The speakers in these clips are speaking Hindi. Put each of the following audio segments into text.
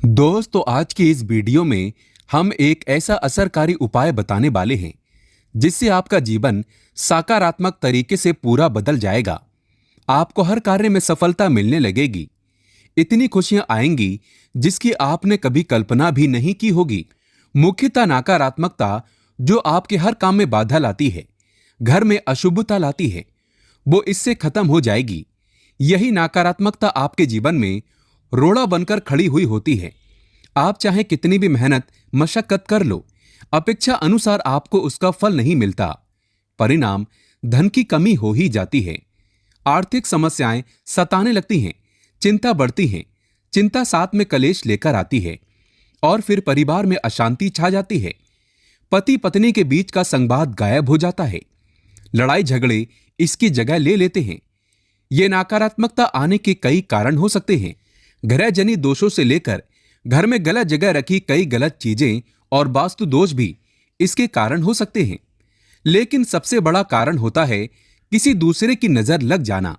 दोस्तों, आज की इस वीडियो में हम एक ऐसा असरकारी उपाय बताने वाले हैं जिससे आपका जीवन सकारात्मक तरीके से पूरा बदल जाएगा। आपको हर कार्य में सफलता मिलने लगेगी। इतनी खुशियां आएंगी जिसकी आपने कभी कल्पना भी नहीं की होगी। मुख्यतः नकारात्मकता जो आपके हर काम में बाधा लाती है, घर में अशुभता लाती है, वो इससे खत्म हो जाएगी। यही नकारात्मकता आपके जीवन में रोड़ा बनकर खड़ी हुई होती है। आप चाहे कितनी भी मेहनत मशक्कत कर लो, अपेक्षा अनुसार आपको उसका फल नहीं मिलता। परिणाम धन की कमी हो ही जाती है। आर्थिक समस्याएं सताने लगती हैं, चिंता बढ़ती है, चिंता साथ में कलेश लेकर आती है और फिर परिवार में अशांति छा जाती है। पति पत्नी के बीच का संवाद गायब हो जाता है। लड़ाई झगड़े इसकी जगह ले लेते हैं। ये नकारात्मकता आने के कई कारण हो सकते हैं। गृहजनी दोषों से लेकर घर में गलत जगह रखी कई गलत चीजें और वास्तु दोष भी इसके कारण हो सकते हैं। लेकिन सबसे बड़ा कारण होता है किसी दूसरे की नजर लग जाना।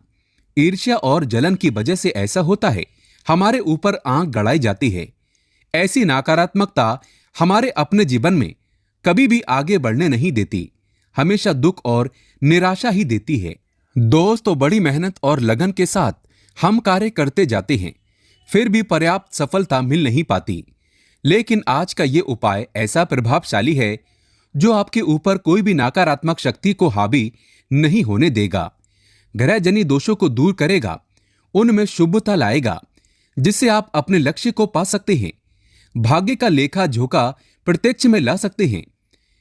ईर्ष्या और जलन की वजह से ऐसा होता है। हमारे ऊपर आंख गड़ाई जाती है। ऐसी नकारात्मकता हमारे अपने जीवन में कभी भी आगे बढ़ने नहीं देती, हमेशा दुख और निराशा ही देती है। दोस्तों, बड़ी मेहनत और लगन के साथ हम कार्य करते जाते हैं, फिर भी पर्याप्त सफलता मिल नहीं पाती। लेकिन आज का ये उपाय ऐसा प्रभावशाली है जो आपके ऊपर कोई भी नकारात्मक शक्ति को हावी नहीं होने देगा। गृहजनी दोषों को दूर करेगा, उनमें शुभता लाएगा, जिससे आप अपने लक्ष्य को पा सकते हैं। भाग्य का लेखा जोखा प्रत्यक्ष में ला सकते हैं।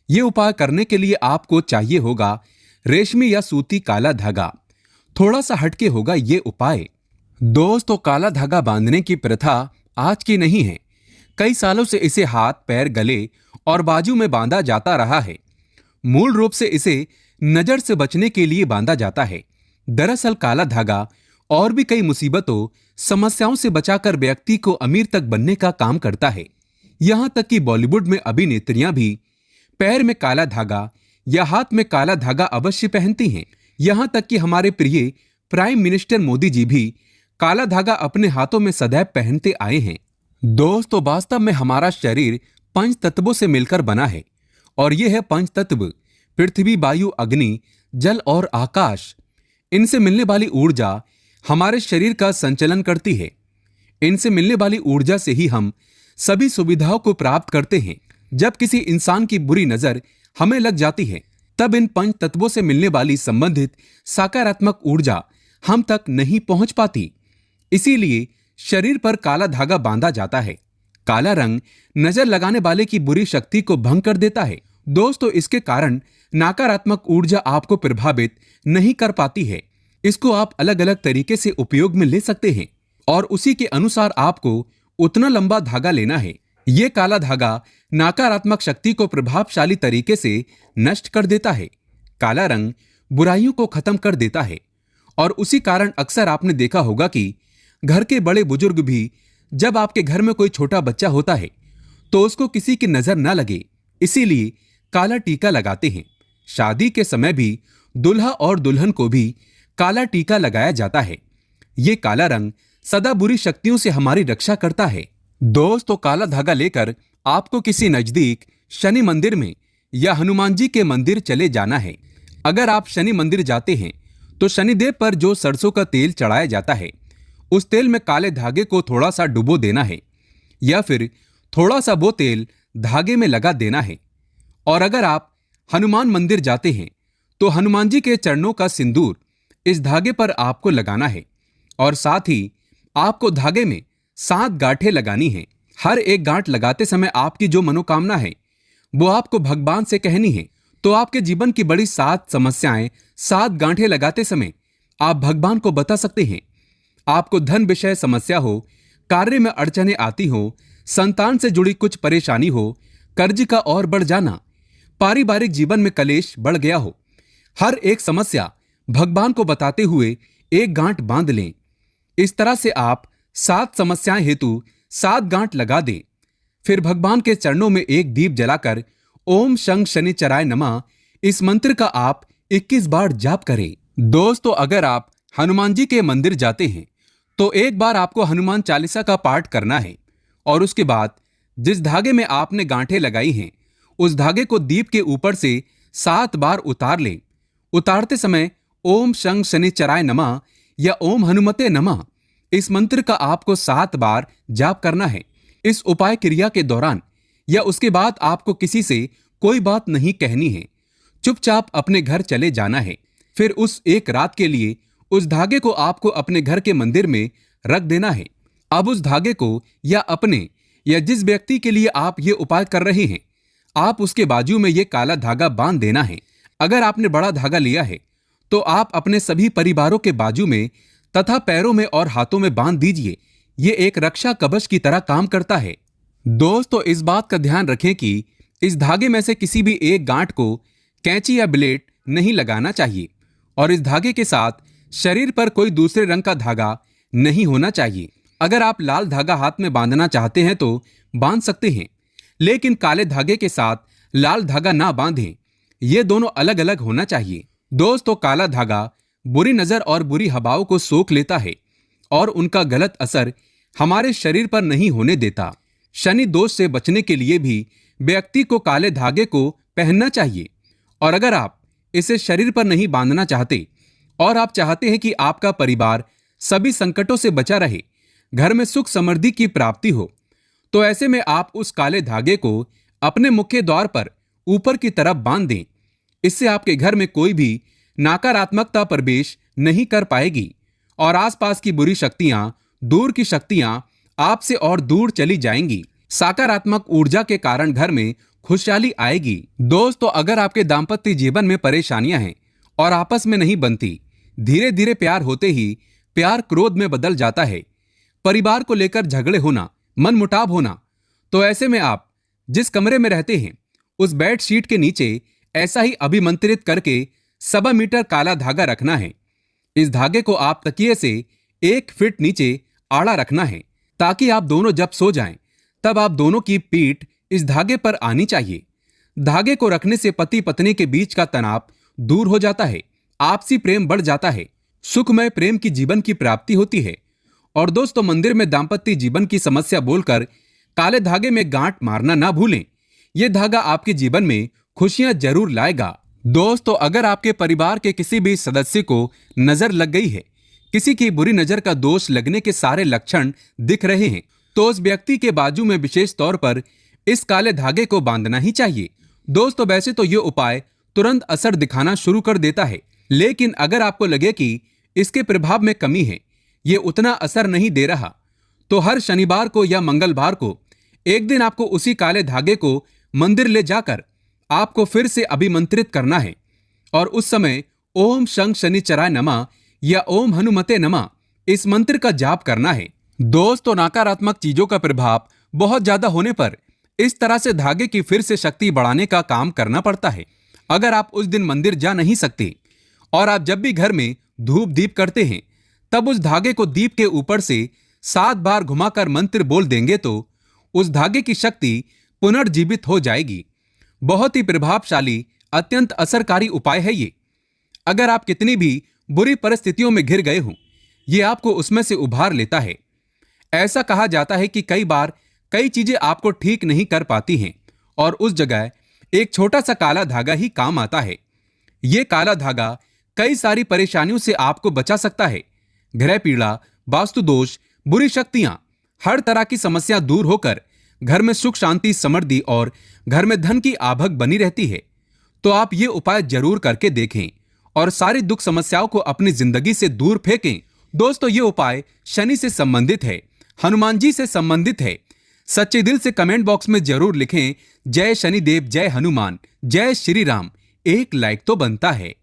ये उपाय करने के लिए आपको चाहिए होगा रेशमी या सूती काला धागा। थोड़ा सा हटके होगा ये उपाय। दोस्तों, काला धागा बांधने की प्रथा आज की नहीं है। कई सालों से इसे हाथ, पैर, गले और बाजू में बांधा जाता रहा है। मूल रूप से इसे नजर से बचने के लिए बांधा जाता है। दरअसल काला धागा और भी कई मुसीबतों, समस्याओं से बचाकर व्यक्ति को अमीर तक बनने का काम करता है। यहां तक कि बॉलीवुड में अभिनेत्रियां भी पैर में काला धागा या हाथ में काला धागा अवश्य पहनती हैं। यहां तक कि हमारे प्रिय प्राइम मिनिस्टर मोदी जी भी काला धागा अपने हाथों में सदैव पहनते आए हैं। दोस्तों, वास्तव में हमारा शरीर पंच तत्वों से मिलकर बना है और यह है पंच तत्व पृथ्वी, वायु, अग्नि, जल और आकाश। इनसे मिलने वाली ऊर्जा हमारे शरीर का संचालन करती है। इनसे मिलने वाली ऊर्जा से ही हम सभी सुविधाओं को प्राप्त करते हैं। जब किसी इंसान की बुरी नजर हमें लग जाती है, तब इन पंच तत्वों से मिलने वाली संबंधित सकारात्मक ऊर्जा हम तक नहीं पहुंच पाती। इसीलिए शरीर पर काला धागा बांधा जाता है। काला रंग नजर लगाने वाले की बुरी शक्ति को भंग कर देता है। दोस्तों, इसके कारण नकारात्मक ऊर्जा आपको प्रभावित नहीं कर पाती है। इसको आप अलग अलग तरीके से उपयोग में ले सकते हैं और उसी के अनुसार आपको उतना लंबा धागा लेना है। यह काला धागा नकारात्मक शक्ति को प्रभावशाली तरीके से नष्ट कर देता है। काला रंग बुराइयों को खत्म कर देता है और उसी कारण अक्सर आपने देखा होगा कि घर के बड़े बुजुर्ग भी जब आपके घर में कोई छोटा बच्चा होता है तो उसको किसी की नजर न लगे, इसीलिए काला टीका लगाते हैं। शादी के समय भी दुल्हा और दुल्हन को भी काला टीका लगाया जाता है। ये काला रंग सदा बुरी शक्तियों से हमारी रक्षा करता है। दोस्तों, काला धागा लेकर आपको किसी नजदीक शनि मंदिर में या हनुमान जी के मंदिर चले जाना है। अगर आप शनि मंदिर जाते हैं तो शनिदेव पर जो सरसों का तेल चढ़ाया जाता है, उस तेल में काले धागे को थोड़ा सा डुबो देना है या फिर थोड़ा सा वो तेल धागे में लगा देना है। और अगर आप हनुमान मंदिर जाते हैं तो हनुमान जी के चरणों का सिंदूर इस धागे पर आपको लगाना है और साथ ही आपको धागे में 7 गांठें लगानी है। हर एक गांठ लगाते समय आपकी जो मनोकामना है वो आपको भगवान से कहनी है। तो आपके जीवन की बड़ी 7 समस्याएं 7 गांठें लगाते समय आप भगवान को बता सकते हैं। आपको धन विषय समस्या हो, कार्य में अड़चने आती हो, संतान से जुड़ी कुछ परेशानी हो, कर्ज का और बढ़ जाना, पारिवारिक जीवन में कलेश बढ़ गया हो, हर एक समस्या भगवान को बताते हुए एक गांठ बांध लें। इस तरह से आप 7 समस्याएं हेतु 7 गांठ लगा दें। फिर भगवान के चरणों में एक दीप जलाकर ओम शं शनिचराय नमः इस मंत्र का आप 21 बार जाप करें। दोस्तों, अगर आप हनुमान जी के मंदिर जाते हैं तो एक बार आपको हनुमान चालीसा का पाठ करना है और उसके बाद जिस धागे में आपने गांठें लगाई हैं उस धागे को दीप के ऊपर से 7 बार उतार लें। उतारते समय ओम शं शनिचराय नमः या ओम हनुमते नमः इस मंत्र का आपको 7 बार जाप करना है। इस उपाय क्रिया के दौरान या उसके बाद आपको किसी से कोई बात नहीं कहनी है, चुपचाप अपने घर चले जाना है। फिर उस एक रात के लिए उस धागे को आपको अपने घर के मंदिर में रख देना है। अब उस धागे को या अपने या जिस व्यक्ति के लिए आप ये उपाय कर रहे हैं, आप उसके बाजू में ये काला धागा बांध देना है। अगर आपने बड़ा धागा लिया है तो आप अपने सभी परिवारों के बाजू में तथा पैरों में और हाथों में बांध दीजिए। ये एक रक्षा कवच की तरह काम करता है। दोस्तों, इस बात का ध्यान रखें कि इस धागे में से किसी भी एक गांठ को कैंची या ब्लेड नहीं लगाना चाहिए और इस धागे के साथ शरीर पर कोई दूसरे रंग का धागा नहीं होना चाहिए। अगर आप लाल धागा हाथ में बांधना चाहते हैं तो बांध सकते हैं, लेकिन काले धागे के साथ लाल धागा ना बांधें। ये दोनों अलग अलग होना चाहिए। दोस्तों, काला धागा बुरी नजर और बुरी हवाओं को सोख लेता है और उनका गलत असर हमारे शरीर पर नहीं होने देता। शनि दोष से बचने के लिए भी व्यक्ति को काले धागे को पहनना चाहिए। और अगर आप इसे शरीर पर नहीं बांधना चाहते और आप चाहते हैं कि आपका परिवार सभी संकटों से बचा रहे, घर में सुख समृद्धि की प्राप्ति हो, तो ऐसे में आप उस काले धागे को अपने मुख्य द्वार पर ऊपर की तरफ बांध दें। इससे आपके घर में कोई भी नकारात्मकता प्रवेश नहीं कर पाएगी और आसपास की बुरी शक्तियां, दूर की शक्तियां आपसे और दूर चली जाएंगी। सकारात्मक ऊर्जा के कारण घर में खुशहाली आएगी। दोस्तों, अगर आपके दाम्पत्य जीवन में परेशानियां हैं और आपस में नहीं बनती, धीरे धीरे प्यार होते ही प्यार क्रोध में बदल जाता है, परिवार को लेकर झगड़े होना, मनमुटाव होना, तो ऐसे में आप जिस कमरे में रहते हैं उस बेड शीट के नीचे ऐसा ही अभिमंत्रित करके 1.25 मीटर काला धागा रखना है। इस धागे को आप तकिए से 1 फीट नीचे आड़ा रखना है ताकि आप दोनों जब सो जाएं तब आप दोनों की पीठ इस धागे पर आनी चाहिए। धागे को रखने से पति पत्नी के बीच का तनाव दूर हो जाता है, आपसी प्रेम बढ़ जाता है, सुखमय प्रेम की जीवन की प्राप्ति होती है। और दोस्तों, मंदिर में दाम्पत्य जीवन की समस्या बोलकर काले धागे में गांठ मारना ना भूलें। यह धागा आपके जीवन में खुशियां जरूर लाएगा। दोस्तों, अगर आपके परिवार के किसी भी सदस्य को नजर लग गई है, किसी की बुरी नजर का दोष लगने के सारे लक्षण दिख रहे हैं, तो उस व्यक्ति के बाजू में विशेष तौर पर इस काले धागे को बांधना ही चाहिए। दोस्तों, वैसे तो यह उपाय तुरंत असर दिखाना शुरू कर देता है, लेकिन अगर आपको लगे कि इसके प्रभाव में कमी है, ये उतना असर नहीं दे रहा, तो हर शनिवार को या मंगलवार को एक दिन आपको उसी काले धागे को मंदिर ले जाकर आपको फिर से अभिमंत्रित करना है और उस समय ओम शं शनिचराय नमः या ओम हनुमते नमः इस मंत्र का जाप करना है। दोस्तों, नकारात्मक चीजों का प्रभाव बहुत ज्यादा होने पर इस तरह से धागे की फिर से शक्ति बढ़ाने का काम करना पड़ता है। अगर आप उस दिन मंदिर जा नहीं सकते और आप जब भी घर में धूप दीप करते हैं तब उस धागे को दीप के ऊपर से 7 बार घुमाकर मंत्र बोल देंगे तो उस धागे की शक्ति पुनर्जीवित हो जाएगी। बहुत ही प्रभावशाली, अत्यंत असरकारी उपाय है ये। अगर आप कितनी भी बुरी परिस्थितियों में घिर गए हों, ये आपको उसमें से उभार लेता है। ऐसा कहा जाता है कि कई बार कई चीजें आपको ठीक नहीं कर पाती हैं और उस जगह एक छोटा सा काला धागा ही काम आता है। ये काला धागा कई सारी परेशानियों से आपको बचा सकता है। ग्रह पीड़ा, वास्तु दोष, बुरी शक्तियां, हर तरह की समस्या दूर होकर घर में सुख शांति समृद्धि और घर में धन की आवक बनी रहती है। तो आप ये उपाय जरूर करके देखें और सारी दुख समस्याओं को अपनी जिंदगी से दूर फेंकें। दोस्तों, ये उपाय शनि से संबंधित है, हनुमान जी से संबंधित है। सच्चे दिल से कमेंट बॉक्स में जरूर लिखें, जय शनिदेव, जय हनुमान, जय श्री राम। एक लाइक तो बनता है।